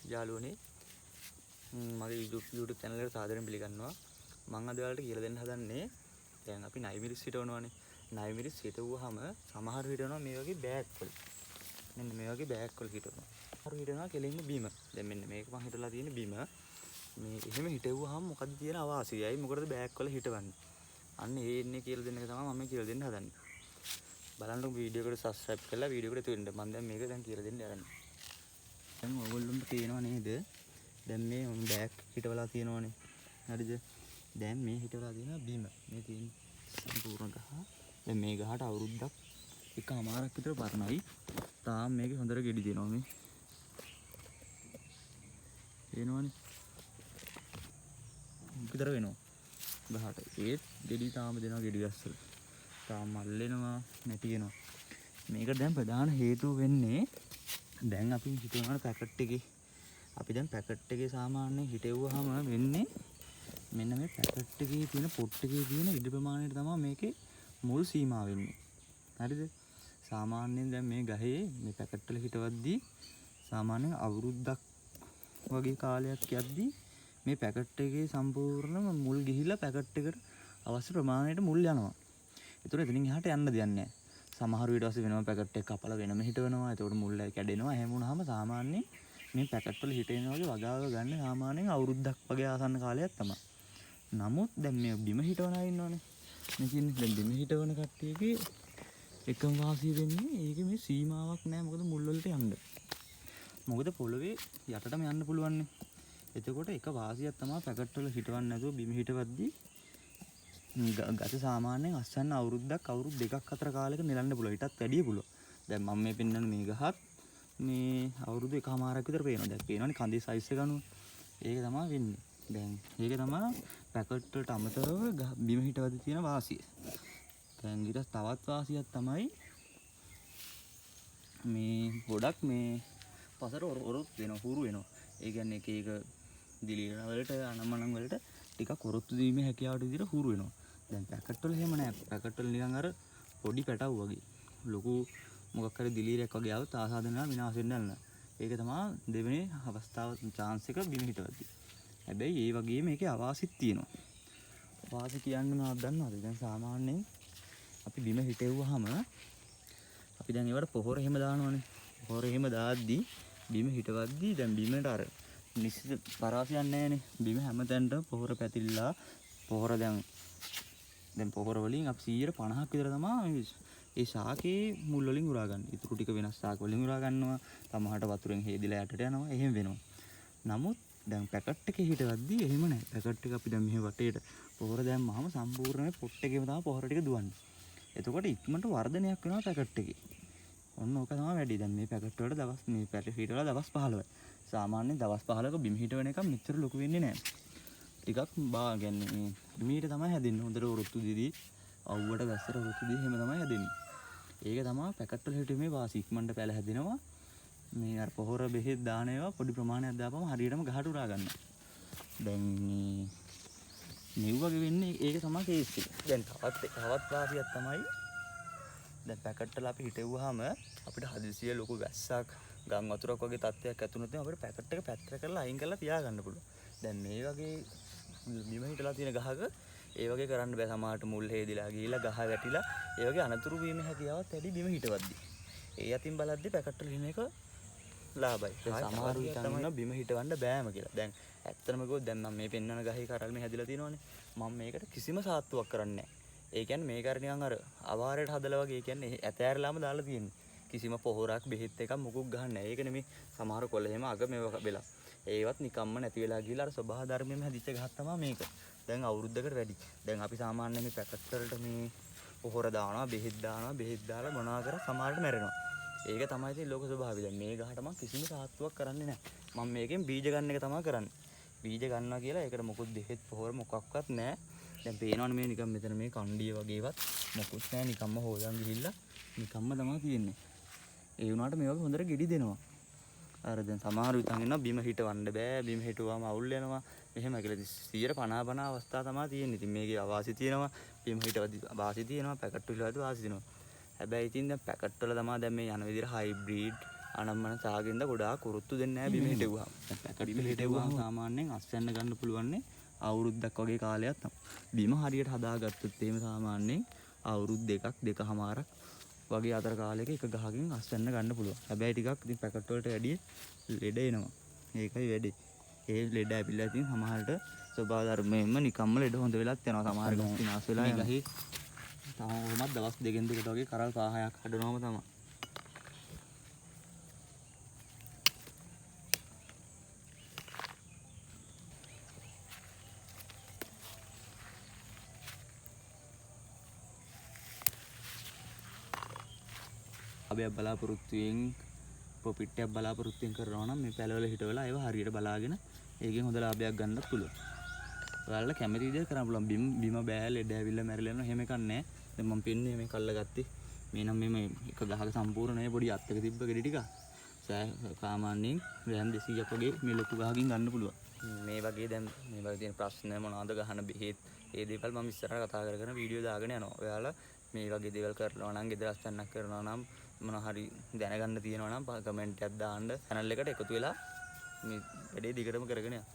යාළුවනේ මගේ YouTube channel එකට සාදරයෙන් පිළිගන්නවා. මම අද ඔයාලට කියලා දෙන්න හදන්නේ දැන් අපි නයිමිරිස් හිටවනවානේ. නයිමිරිස් හිටවුවාම සමහර හිටවනවා මේ වගේ බෑග් වල. මෙන්න මේ වගේ බෑග් වල හිටවනවා. සමහර හිටවනවා කෙලින්ම බිම. දැන් මෙන්න මේක මම හිටලා තියෙන බිම. මේ එහෙම හිටවුවාම මොකද තියෙන අවාසියයි මොකටද බෑග් වල හිටවන්නේ. අන්න ඒ ඉන්නේ කියලා දෙන්න එක තමයි මම කියලා දෙන්න හදන්නේ. බලන්න වීඩියෝ එකට subscribe කරලා වීඩියෝ එකට තුවෙන්න. මම දැන් මේක දැන් කියලා දෙන්න යන්නේ. දැන් ඔයගොල්ලන්ට පේනව නේද? දැන් මේ බෑග් හිටවලා තියෙනවනේ. හරිද? දැන් මේ හිටවලා තියෙන බිම. මේ තියෙන සම්පූර්ණ ගහ. දැන් මේ ගහට අවුරුද්දක් එකමාරක් විතර පරණයි. තාම මේකේ හොඳට ගෙඩි දෙනවා මේ. එනවනේ. විතර වෙනවා. ගහට. ඒත් ගෙඩි තාම දෙනවා ගෙඩි ගස්වල. තාම මල් වෙනවා නැති වෙනවා. මේකට දැන් ප්‍රධාන හේතුව වෙන්නේ දැන් අපි හිතනවා පැකට් එකේ අපි දැන් පැකට් එකේ සාමාන්‍යයෙන් හිටෙව්වහම වෙන්නේ මෙන්න මේ පැකට් එකේ තියෙන පොට් එකේ තියෙන ඉඩ ප්‍රමාණයට තමයි මේකේ මුල් සීමා වෙන්නේ. හරිද? සාමාන්‍යයෙන් දැන් මේ ගහේ මේ පැකට් වල හිටවද්දී සාමාන්‍යයෙන් අවුරුද්දක් වගේ කාලයක් යද්දී මේ පැකට් එකේ සම්පූර්ණම මුල් ගිහිල්ලා පැකට් එකට අවශ්‍ය ප්‍රමාණයට මුල් යනවා. ඒතර එතනින් එහාට යන්න දෙයක් නැහැ. සමහර ඊට පස්සේ වෙනම පැකට් එක කපලා වෙනම හිටවනවා. ඒතකොට මුල් කැඩෙනවා. එහෙම වුණාම සාමාන්‍යයෙන් මේ පැකට් වල හිටෙන වගේ වගාව ගන්න සාමාන්‍යයෙන් අවුරුද්දක් වගේ ආසන්න කාලයක් තමයි. නමුත් දැන් මේ බිම හිටවන අය ඉන්නවනේ. මේ කියන්නේ දැන් බිම හිටවන කට්ටියගේ එකම වාසිය වෙන්නේ ඒකේ මේ සීමාවක් නැහැ. මොකද මුල් වලට යන්න. මොකද පොළවේ යටටම යන්න පුළුවන් නේ. එතකොට එක වාසියක් තමයි පැකට් වල හිටවන්න නැතුව බිම හිටවද්දී ගත සාමාන්‍යයෙන් අස්සන්න අවුරුද්දක් අවුරුදු දෙකක් අතර කාලයක නෙලන්න පුළුවන්. ඊටත් වැඩිය පුළුවන්. දැන් මම මේ පෙන්නන මේ ගහත් මේ අවුරුදු එකමාරක් විතර පේනවා. දැන් පේනවනේ කඳේ සයිස් එක අනුව. ඒක තමයි වෙන්නේ. දැන් ඒක තමයි පැකට් වලට අමතරව බිම හිටවද්දී තියෙන වාසිය. දැන් ඊට තවත් වාසියක් තමයි මේ ගොඩක් මේ පසර ඔරොත් වෙනවා හුරු වෙනවා. ඒ කියන්නේ එක එක දිලින වලට අනම්මනම් වලට ටිකක් ඔරොත්තු දීමේ හැකියාවට විදිහට හුරු වෙනවා. දැන් පැකට් වල එහෙම නැහැ. පැකට් වල නිකන් අර පොඩි පැටව් වගේ. ලොකු මොකක් හරි දිලීරයක් වගේ આવත් ආසාදනලා විනාශ වෙන්න යනවා. ඒක තමයි දෙවෙනි අවස්ථාව chance එක බිම හිටවද්දී. හැබැයි ඒ වගේ මේකේ අවාසිත් තියෙනවා. වාසි කියන්නේ මොනවද දන්නවද? දැන් සාමාන්‍යයෙන් අපි බිම හිටෙව්වහම අපි දැන් ඒවට පොහොර එහෙම දානවනේ. පොහොර එහෙම දාද්දී බිම හිටවද්දී දැන් බිමට අර නිශ්චිත පරාසයක් නැහැනේ. බිම හැමතැනටම පොහොර පැතිරලා පොහොර දැන් පොහොර වලින් අපි 150ක් විතර තමයි ඒ ශාකේ මුල් වලින් උරා ගන්න. ඊටු ටික වෙනස් ශාක වලින් උරා ගන්නවා. තමහට වතුරෙන් හේදිලා යටට යනවා. එහෙම වෙනවා. නමුත් දැන් පැකට් එකේ හිටවද්දී එහෙම නැහැ. පැකට් එක අපි දැන් මෙහෙ වටේට පොහොර දැම්මහම සම්පූර්ණයෙන් පොට් එකේම තමයි පොහොර ටික දුවන්නේ. එතකොට ඉක්මනට වර්ධනයක් වෙනවා පැකට් එකේ. ඔන්න ඕක තමයි වැඩි. දැන් මේ පැකට් වලට දවස් මේ පැකට් හිටවලා දවස් 15යි. සාමාන්‍යයෙන් දවස් 15ක බිම හිටවන එක මෙච්චර ලොකු වෙන්නේ නැහැ. ටිකක් කියන්නේ මේ බිමීට තමයි හැදෙන්නේ. හොඳට ඔරොත්තු දීදී අවුවට වැස්සට ඔරොත්තු දීදී එහෙම තමයි හැදෙන්නේ. ඒක තමයි පැකට් වල හිටීමේ වාසි. ඉක්මනට පැල හැදෙනවා. මේ අර පොහොර බෙහෙත් දාන ඒවා පොඩි ප්‍රමාණයක් දාපම හරියටම ගහට උරා ගන්නවා. දැන් මේ වගේ වෙන්නේ ඒක තමයි කේස් එක. දැන් තවත් වාසියක් තමයි දැන් පැකට් වල අපි හිටෙව්වහම අපිට හදිසියෙ ලොකු වැස්සක් ගම් වතුරක් වගේ තත්ත්වයක් ඇතුණොත් අපිට පැකට් එක පැත්තට කරලා අයින් කරලා තියාගන්න පුළුවන්. දැන් මේ වගේ බිම හිටලා තියෙන ගහක ඒ වගේ කරන්න බෑ. සමහරට මුල් හේදිලා ගිහිලා ගහ වැටිලා ඒ වගේ අනතුරු වීමේ හැකියාවත් වැඩි බිම හිටවද්දී. ඒ අතින් බලද්දී පැකට් වල ඉන්න එක ලාභයි. සමහරු හිතනවා බිම හිටවන්න බෑම කියලා. දැන් ඇත්තටම කිව්වොත් දැන් මම මේ පෙන්වන ගහේ කරල්මේ හැදිලා තියෙනවනේ. මම මේකට කිසිම සාත්තුවක් කරන්නේ නැහැ. ඒ කියන්නේ මේක අර නිකන් අර අවාරයට හදලා වගේ. ඒ කියන්නේ ඇතෑරලාම දාලා තියෙන්නේ. කිසිම පොහොරක් බෙහෙත් එකක් මොකුක් ගහන්නේ නැහැ. ඒක නෙමෙයි සමහර කොළ එහෙම අග මේව වෙලා. ඒවත් නිකම්ම නැති වෙලා ගිහලා අර ස්වභාව ධර්මයෙන්ම හැදිච්ච ගහක් තමයි මේක. දැන් අවුරුද්දකට වැඩි. දැන් අපි සාමාන්‍යයෙන් මේ පැකට් වලට මේ පොහොර දානවා, බෙහෙත් දානවා, බෙහෙත් දාලා මොනවා කරා සමහරට මැරෙනවා. ඒක තමයි ඉතින් ලෝක ස්වභාවය. දැන් මේ ගහට මම කිසිම සාත්තුවක් කරන්නේ නැහැ. මම මේකෙන් බීජ ගන්න එක තමයි කරන්නේ. බීජ ගන්නවා කියලා ඒකට මොකුත් බෙහෙත් පොහොර මොකක්වත් නැහැ. දැන් පේනවනේ මේ නිකන් මෙතන මේ කණ්ඩිය වගේවත් මොකුත් නැහැ. නිකම්ම හොයන් ගිහිල්ලා නිකම්ම තමයි තියෙන්නේ. ඒ වුණාට මේ වගේ හොඳට ගෙඩි දෙනවා. අර දැන් සමහරු හිතන් ඉන්නවා බිම හිටවන්න බෑ. බිම හිටුවාම අවුල් වෙනවා. මෙහෙම කියලා 150 අවස්ථා තමයි තියෙන්නේ. ඉතින් මේකේ අවාසි තියෙනවා. බිම හිටවද්දි වාසි තියෙනවා. පැකට් වලදී වාසි තියෙනවා. හැබැයි ඉතින් දැන් පැකට් වල තමයි දැන් මේ යන විදිහට හයිබ්‍රිඩ් අනම්මන සාගෙන්ද ගොඩාක් කුරුත්තු දෙන්නේ නැහැ බිම හිටවුවාම. පැකට් වල හිටවුවාම සාමාන්‍යයෙන් අස්වැන්න ගන්න පුළුවන්නේ අවුරුද්දක් වගේ කාලයක් තමයි. බිම හරියට හදාගත්තොත් එහෙම සාමාන්‍යයෙන් අවුරුදු දෙකමාරක් වගේ අතර කාලයක එක ගහකින් අස්වැන්න ගන්න පුළුවන්. හැබැයි ටිකක් ඉතින් පැකට් වලට වැඩිය ලෙඩ එනවා. ඒකයි වැඩි. ඒ ලෙඩ ඇවිල්ලා ඉතින් සමහරට ස්වභාව ධර්මයෙන්ම නිකම්ම ලෙඩ හොඳ වෙලත් යනවා. සමහර ගස් විනාශ වෙලා යනවා. ගහේ තාමත් දවස් දෙකෙන් දෙකට වගේ කරල් 5-6ක් හදනවම තමයි. අපි බලාපොරොත්තුෙන් ප්‍රොෆිට් එකක් බලාපොරොත්තුෙන් කරනවා නම් මේ පැලවල හිටවලා ඒව හරියට බලාගෙන ඒකෙන් හොඳ ලාභයක් ගන්නත් පුළුවන්. ඔයාලට කැමති විදිහට කරන්න පුළුවන්. බිම බෑ ලෙඩ ඇවිල්ලා මැරිලා යනවා එහෙම එකක් නැහැ. දැන් මම පෙන්නේ මේ කල්ල ගත්තේ. මේ නම් මේ එක ගහක සම්පූර්ණ නේ පොඩි අත්තක තිබ්බ ගෙඩි ටික. සාමාන්‍යයෙන් ග්‍රෑම් 200ක් වගේ මේ ලොකු ගහකින් ගන්න පුළුවන්. මේ වගේ දැන් මේ වගේ තියෙන ප්‍රශ්න මොනවාද ගහන බෙහෙත් ඒ දේවල් මම ඉස්සරහට කතා කරගෙන වීඩියෝ දාගෙන යනවා. ඔයාලා මේ වගේ දේවල් කරනවා නම් ගෙදර අස්වැන්නක් කරනවා නම් මොන හරි දැනගන්න තියෙනවා නම් කමෙන්ට් එකක් දාන්න channel එකට එකතු වෙලා මේ වැඩේ දිගටම කරගෙන යන්න.